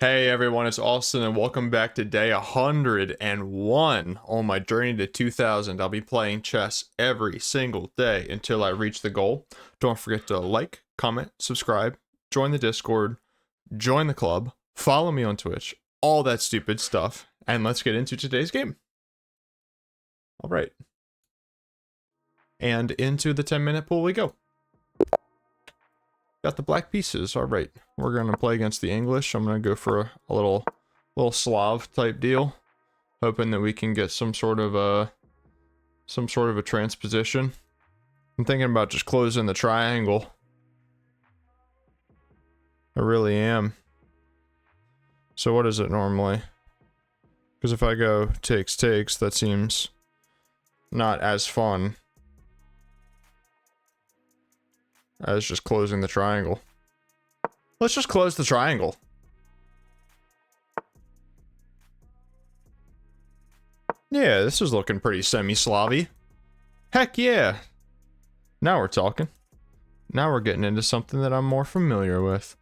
Hey everyone, it's Austin and welcome back to day 101 on my journey to 2000. I'll be playing chess every single day until I reach the goal. Don't forget to like, comment, subscribe, join the Discord, join the club, follow me on Twitch, all that stupid stuff, and let's get into today's game. Alright. And into the 10-minute pool we go. Got the black pieces. All right, we're gonna play against the English. I'm gonna go for a little Slav type deal, hoping that we can get some sort of a transposition. I'm thinking about just closing the triangle. I really am. So what is it normally? Because if I go takes, that seems not as fun as just closing the triangle. Let's just close the triangle. Yeah, this is looking pretty semi-Slavy. Heck yeah. Now we're talking. Now we're getting into something that I'm more familiar with.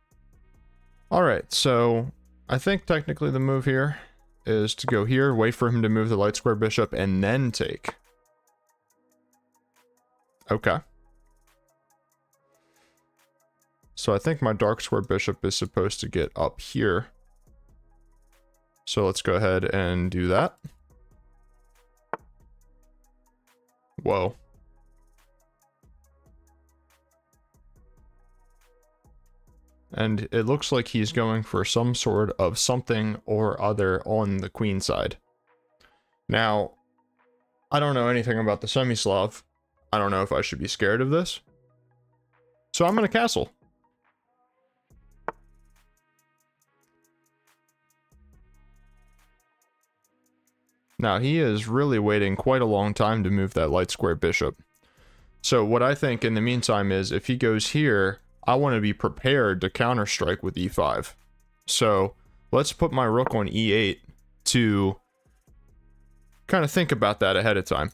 Alright, so I think technically the move here is to go here, wait for him to move the light square bishop, and then take. Okay. So I think my dark square bishop is supposed to get up here. So let's go ahead and do that. Whoa. And it looks like he's going for some sort of something or other on the queen side. Now, I don't know anything about the semi-Slav. I don't know if I should be scared of this. So I'm gonna castle. Now, he is really waiting quite a long time to move that light square bishop. So what I think in the meantime is, if he goes here, I want to be prepared to counter-strike with e5. So let's put my rook on e8 to kind of think about that ahead of time.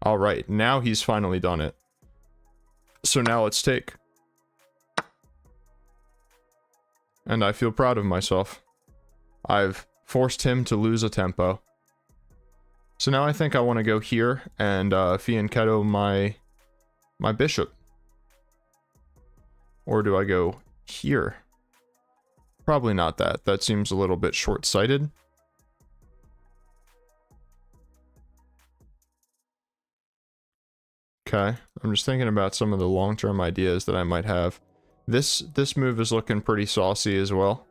Alright, now he's finally done it. So now let's take. And I feel proud of myself. I've forced him to lose a tempo. So now I think I want to go here and fianchetto my bishop. Or do I go here? Probably not that. That seems a little bit short-sighted. Okay, I'm just thinking about some of the long-term ideas that I might have. This move is looking pretty saucy as well.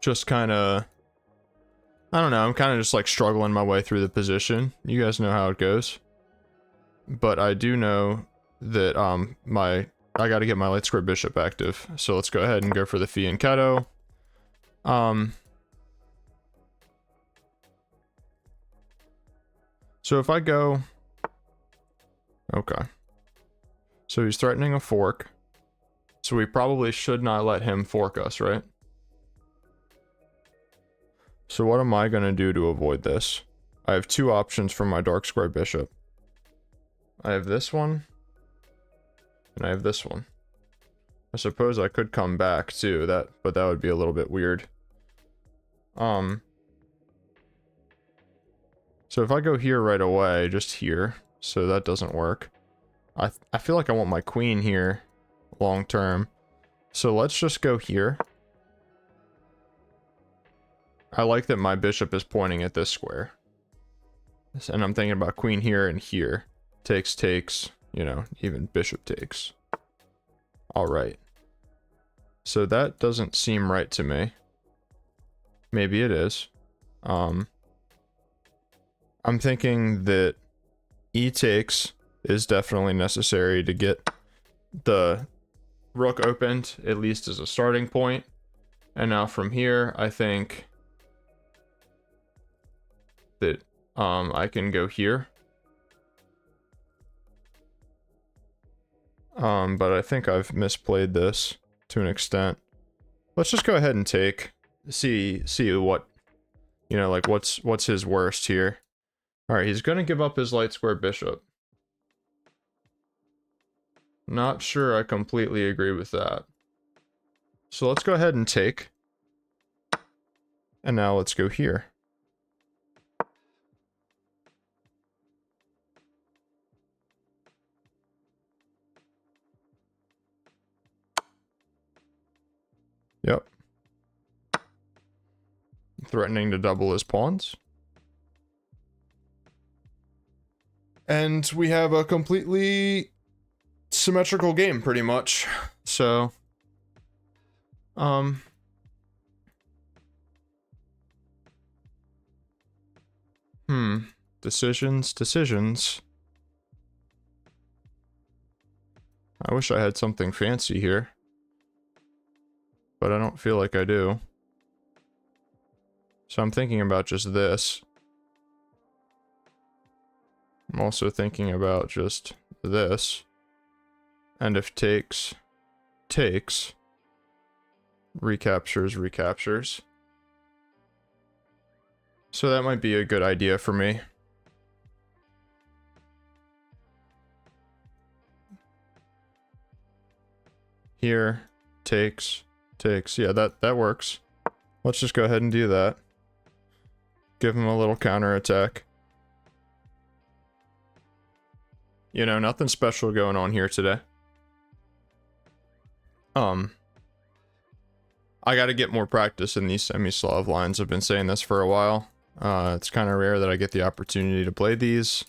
Just kind of, I don't know, I'm kind of just like struggling my way through the position. You guys know how it goes. But I do know that I got to get my light square bishop active. So let's go ahead and go for the fianchetto. So if I go, okay. So he's threatening a fork. So we probably should not let him fork us, right? So what am I going to do to avoid this? I have two options for my dark square bishop. I have this one, and I have this one. I suppose I could come back too, but that would be a little bit weird. So if I go here right away, just here, so that doesn't work. I feel like I want my queen here long term. So let's just go here. I like that my bishop is pointing at this square. And I'm thinking about queen here and here. Takes, you know, even bishop takes. Alright. So that doesn't seem right to me. Maybe it is. I'm thinking that e takes is definitely necessary to get the rook opened, at least as a starting point. And now from here, I think that I can go here. But I think I've misplayed this to an extent. Let's just go ahead and take. See what, you know, like what's his worst here. Alright, he's gonna give up his light square bishop. Not sure I completely agree with that. So let's go ahead and take. And now let's go here. Yep. Threatening to double his pawns. And we have a completely symmetrical game, pretty much. So, decisions. I wish I had something fancy here, but I don't feel like I do. So I'm thinking about just this. I'm also thinking about just this. And if takes, recaptures. So that might be a good idea for me. Here, takes. Yeah, that works. Let's just go ahead and do that. Give him a little counterattack. You know, nothing special going on here today. I gotta get more practice in these semi-Slav lines. I've been saying this for a while. It's kind of rare that I get the opportunity to play these.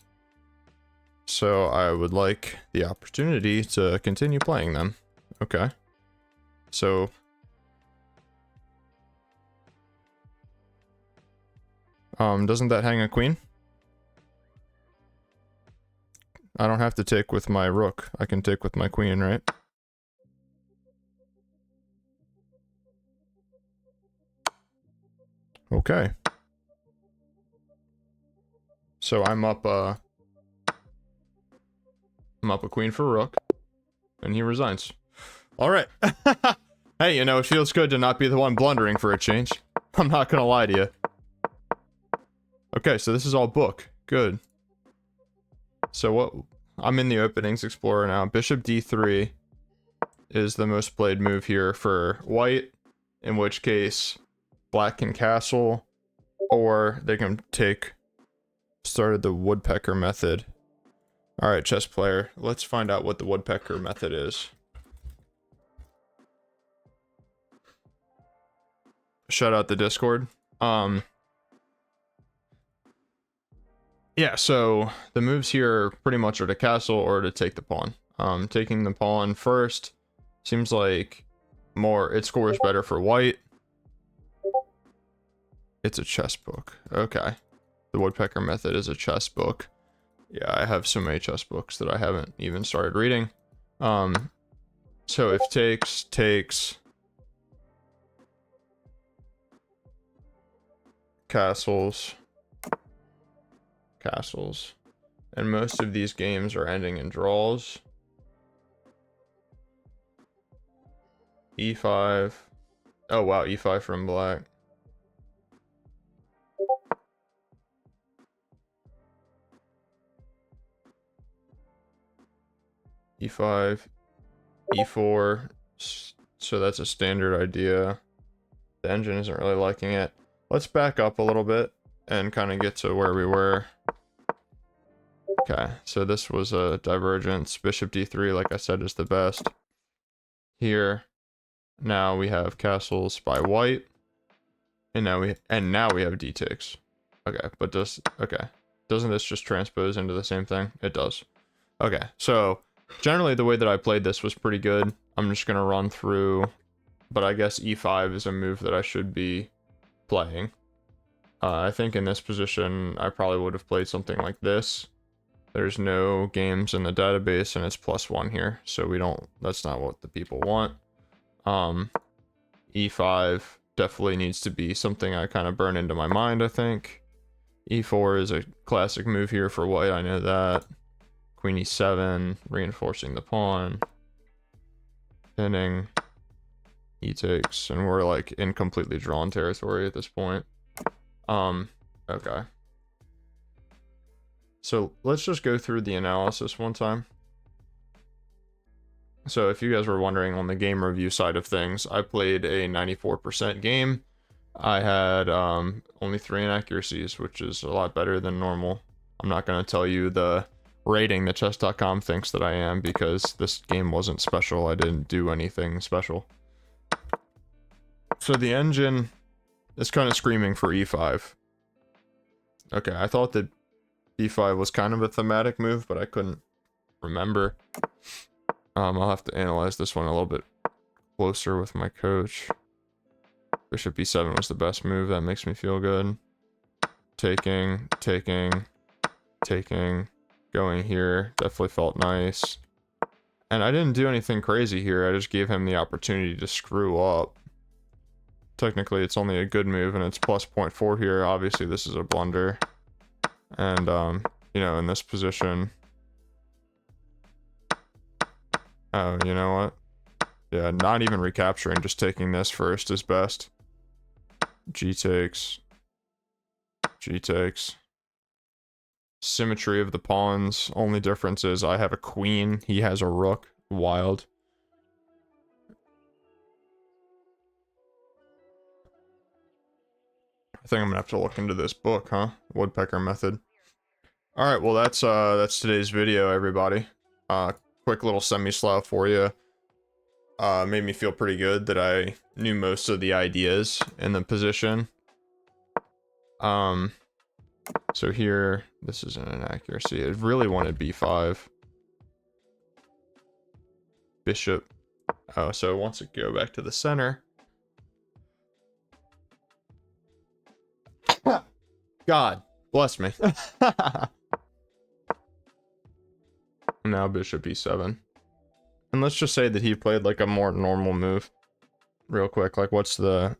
So I would like the opportunity to continue playing them. Okay. So... doesn't that hang a queen? I don't have to take with my rook. I can take with my queen, right? Okay. So I'm up a queen for rook, and he resigns. All right. Hey, you know, it feels good to not be the one blundering for a change. I'm not gonna lie to you. Okay, so this is all book. Good. So what... I'm in the openings explorer now. Bishop d3 is the most played move here for white, in which case black can castle, or they can take... started the woodpecker method. Alright, chess player. Let's find out what the woodpecker method is. Shout out the Discord. Yeah, so the moves here pretty much are to castle or to take the pawn. Taking the pawn first seems like it scores better for white. It's a chess book. Okay. The woodpecker method is a chess book. Yeah, I have so many chess books that I haven't even started reading. So if takes, castles, and most of these games are ending in draws. E5. Oh wow, E5 from black. E5, E4. So that's a standard idea. The engine isn't really liking it. Let's back up a little bit and kind of get to where we were. Okay, so this was a divergence. Bishop d3, like I said, is the best. Here, now we have castles by white, and now we have d takes. Okay, but doesn't this just transpose into the same thing? It does. Okay, so generally the way that I played this was pretty good. I'm just gonna run through, but I guess e5 is a move that I should be playing. I think in this position I probably would have played something like this. There's no games in the database and it's +1 here, so that's not what the people want. E5 definitely needs to be something I kind of burn into my mind, I think. E4 is a classic move here for white, I know that. Queen e7, reinforcing the pawn. Pinning. E takes, and we're like in completely drawn territory at this point. Okay. So let's just go through the analysis one time. So if you guys were wondering on the game review side of things, I played a 94% game. I had only 3 inaccuracies, which is a lot better than normal. I'm not going to tell you the rating that chess.com thinks that I am, because this game wasn't special. I didn't do anything special. So the engine is kind of screaming for e5. Okay, I thought that b5 was kind of a thematic move, but I couldn't remember. I'll have to analyze this one a little bit closer with my coach. Bishop b7 was the best move. That makes me feel good. Taking, taking, taking, going here. Definitely felt nice. And I didn't do anything crazy here. I just gave him the opportunity to screw up. Technically, it's only a good move, and it's plus 0.4 here. Obviously, this is a blunder. And, you know, in this position... Oh, you know what? Yeah, not even recapturing, just taking this first is best. G takes. G takes. Symmetry of the pawns. Only difference is I have a queen, he has a rook. Wild. I think I'm gonna have to look into this book, huh? Woodpecker method. Alright, well that's today's video, everybody. Quick little semi-slav for you. Made me feel pretty good that I knew most of the ideas in the position. So here, this is an inaccuracy. I really wanted b5. Bishop. Oh, so once it go back to the center. God, bless me. Now bishop e7. And let's just say that he played like a more normal move. Real quick, like what's the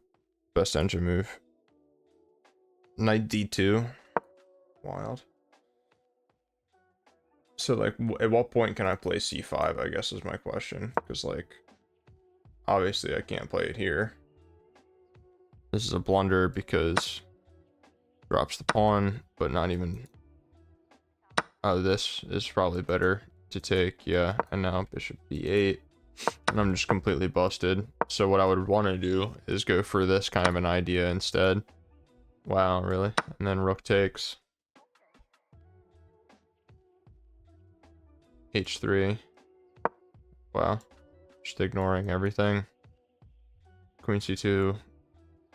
best engine move? Knight d2. Wild. So like, at what point can I play c5, I guess is my question. Because like, obviously I can't play it here. This is a blunder because drops the pawn, but not even... Oh, this is probably better to take, yeah. And now bishop b8. And I'm just completely busted. So what I would want to do is go for this kind of an idea instead. Wow, really? And then rook takes. h3. Wow. Just ignoring everything. Queen c2.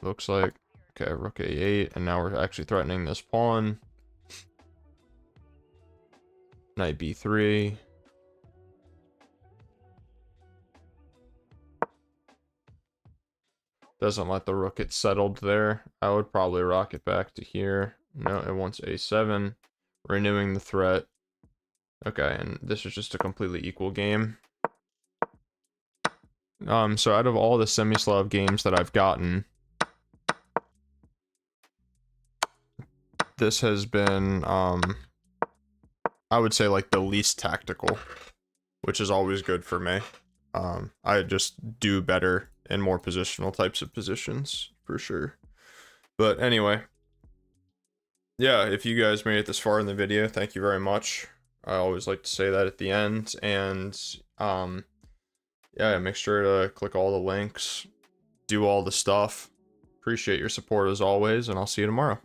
Looks like. Okay, rook a8. And now we're actually threatening this pawn. Knight b3. Doesn't let the rook get settled there. I would probably rock it back to here. No, it wants a7. Renewing the threat. Okay, and this is just a completely equal game. So out of all the semi-Slav games that I've gotten, this has been, I would say like the least tactical, which is always good for me. I just do better in more positional types of positions, for sure. But anyway, yeah, if you guys made it this far in the video, thank you very much. I always like to say that at the end, and, yeah, make sure to click all the links, do all the stuff. Appreciate your support as always, and I'll see you tomorrow.